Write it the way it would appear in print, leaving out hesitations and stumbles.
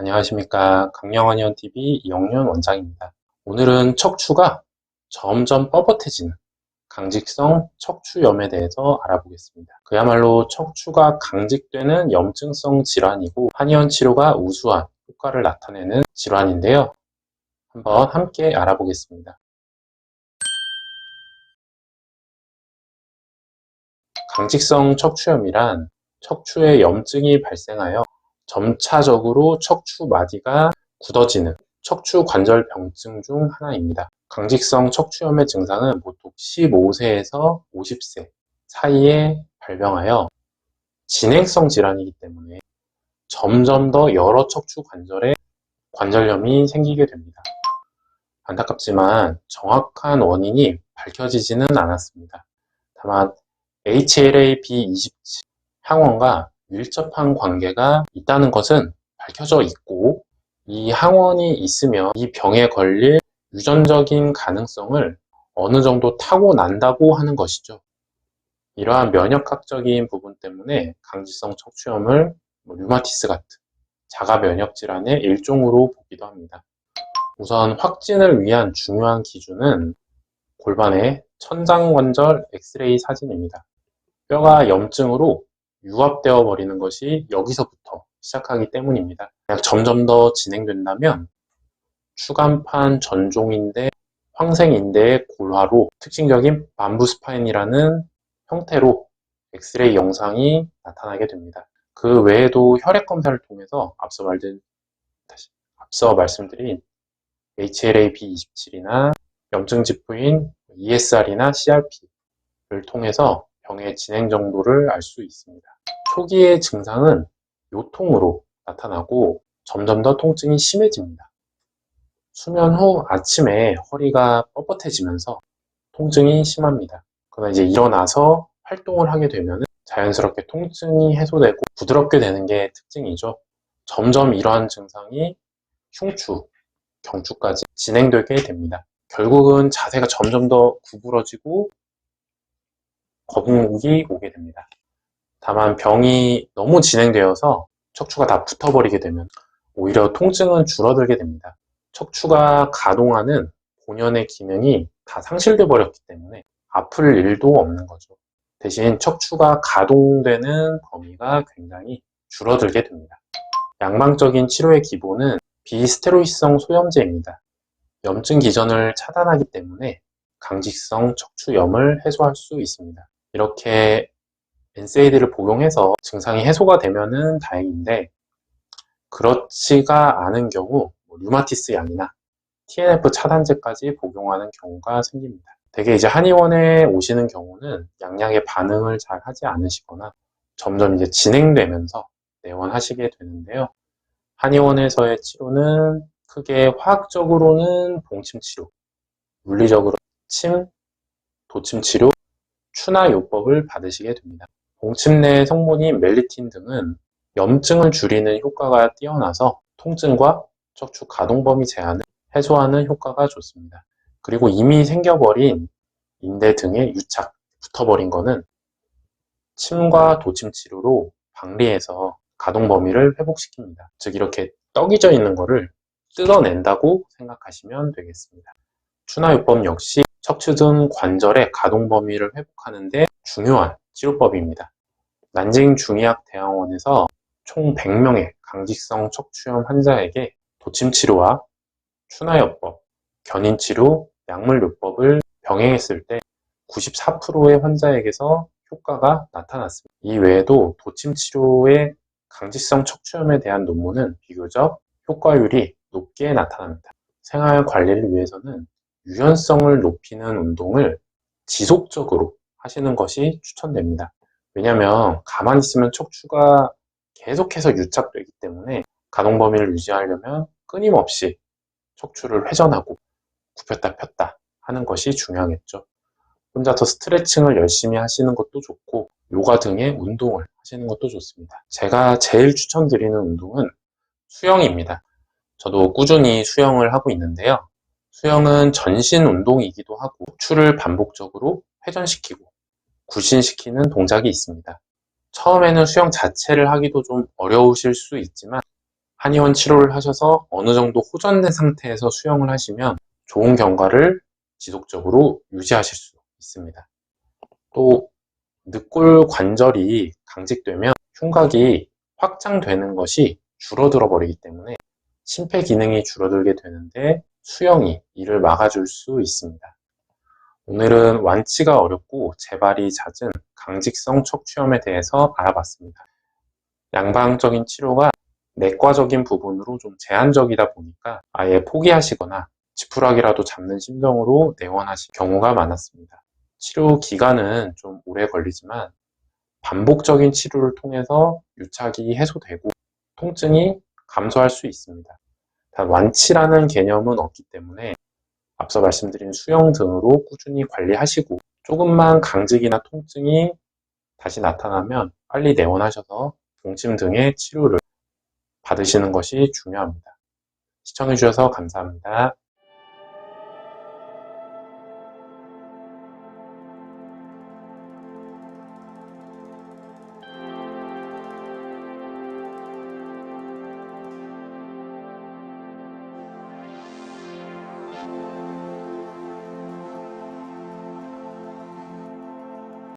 안녕하십니까. 강영원의원TV 이영윤 원장입니다. 오늘은 척추가 점점 뻣뻣해지는 강직성 척추염에 대해서 알아보겠습니다. 그야말로 척추가 강직되는 염증성 질환이고 한의원 치료가 우수한 효과를 나타내는 질환인데요. 한번 함께 알아보겠습니다. 강직성 척추염이란 척추에 염증이 발생하여 점차적으로 척추 마디가 굳어지는 척추 관절 병증 중 하나입니다. 강직성 척추염의 증상은 보통 15세에서 50세 사이에 발병하여 진행성 질환이기 때문에 점점 더 여러 척추 관절에 관절염이 생기게 됩니다. 안타깝지만 정확한 원인이 밝혀지지는 않았습니다. 다만 HLA-B27 항원과 밀접한 관계가 있다는 것은 밝혀져 있고, 이 항원이 있으면 이 병에 걸릴 유전적인 가능성을 어느 정도 타고난다고 하는 것이죠. 이러한 면역학적인 부분 때문에 강직성 척추염을 류마티스 같은 자가 면역 질환의 일종으로 보기도 합니다. 우선 확진을 위한 중요한 기준은 골반의 천장관절 엑스레이 사진입니다. 뼈가 염증으로 유압되어 버리는 것이 여기서부터 시작하기 때문입니다. 점점 더 진행된다면 추간판 전종인대, 황생인대의 골화로 특징적인 밤부 스파인이라는 형태로 엑스레이 영상이 나타나게 됩니다. 그 외에도 혈액 검사를 통해서 앞서 말씀드린 HLA-B27이나 염증 지푸인 ESR이나 CRP를 통해서 병의 진행 정도를 알 수 있습니다. 초기의 증상은 요통으로 나타나고 점점 더 통증이 심해집니다. 수면 후 아침에 허리가 뻣뻣해지면서 통증이 심합니다. 그러나 이제 일어나서 활동을 하게 되면 자연스럽게 통증이 해소되고 부드럽게 되는 게 특징이죠. 점점 이러한 증상이 흉추, 경추까지 진행되게 됩니다. 결국은 자세가 점점 더 구부러지고 거북목이 오게 됩니다. 다만 병이 너무 진행되어서 척추가 다 붙어버리게 되면 오히려 통증은 줄어들게 됩니다. 척추가 가동하는 본연의 기능이 다 상실돼 버렸기 때문에 아플 일도 없는 거죠. 대신 척추가 가동되는 범위가 굉장히 줄어들게 됩니다. 양방적인 치료의 기본은 비스테로이드성 소염제입니다. 염증 기전을 차단하기 때문에 강직성 척추염을 해소할 수 있습니다. 이렇게 NSAID를 복용해서 증상이 해소가 되면은 다행인데, 그렇지가 않은 경우 류마티스 약이나 TNF 차단제까지 복용하는 경우가 생깁니다. 대개 이제 한의원에 오시는 경우는 양약의 반응을 잘 하지 않으시거나 점점 이제 진행되면서 내원하시게 되는데요. 한의원에서의 치료는 크게 화학적으로는 봉침치료, 물리적으로 침, 도침치료, 추나요법을 받으시게 됩니다. 봉침 내 성분인 멜리틴 등은 염증을 줄이는 효과가 뛰어나서 통증과 척추 가동 범위 제한을 해소하는 효과가 좋습니다. 그리고 이미 생겨버린 인대 등에 유착, 붙어버린 거는 침과 도침 치료로 방리해서 가동 범위를 회복시킵니다. 즉 이렇게 떡이져 있는 거를 뜯어낸다고 생각하시면 되겠습니다. 추나요법 역시 척추 등 관절의 가동 범위를 회복하는 데 중요한 치료법입니다. 난징 중의학대학원에서 총 100명의 강직성 척추염 환자에게 도침치료와 추나요법, 견인치료, 약물요법을 병행했을 때 94%의 환자에게서 효과가 나타났습니다. 이 외에도 도침치료의 강직성 척추염에 대한 논문은 비교적 효과율이 높게 나타납니다. 생활 관리를 위해서는 유연성을 높이는 운동을 지속적으로 하시는 것이 추천됩니다. 왜냐하면 가만히 있으면 척추가 계속해서 유착되기 때문에 가동 범위를 유지하려면 끊임없이 척추를 회전하고 굽혔다 폈다 하는 것이 중요하겠죠. 혼자서 스트레칭을 열심히 하시는 것도 좋고 요가 등의 운동을 하시는 것도 좋습니다. 제가 제일 추천드리는 운동은 수영입니다. 저도 꾸준히 수영을 하고 있는데요. 수영은 전신 운동이기도 하고 척추를 반복적으로 회전시키고 굴신시키는 동작이 있습니다. 처음에는 수영 자체를 하기도 좀 어려우실 수 있지만 한의원 치료를 하셔서 어느 정도 호전된 상태에서 수영을 하시면 좋은 경과를 지속적으로 유지하실 수 있습니다. 또 늑골 관절이 강직되면 흉곽이 확장되는 것이 줄어들어 버리기 때문에 심폐 기능이 줄어들게 되는데 수영이 이를 막아줄 수 있습니다. 오늘은 완치가 어렵고 재발이 잦은 강직성 척추염에 대해서 알아봤습니다. 양방적인 치료가 내과적인 부분으로 좀 제한적이다 보니까 아예 포기하시거나 지푸라기라도 잡는 심정으로 내원하실 경우가 많았습니다. 치료 기간은 좀 오래 걸리지만 반복적인 치료를 통해서 유착이 해소되고 통증이 감소할 수 있습니다. 단 완치라는 개념은 없기 때문에 앞서 말씀드린 수영 등으로 꾸준히 관리하시고 조금만 강직이나 통증이 다시 나타나면 빨리 내원하셔서 동침 등의 치료를 받으시는 것이 중요합니다. 시청해주셔서 감사합니다.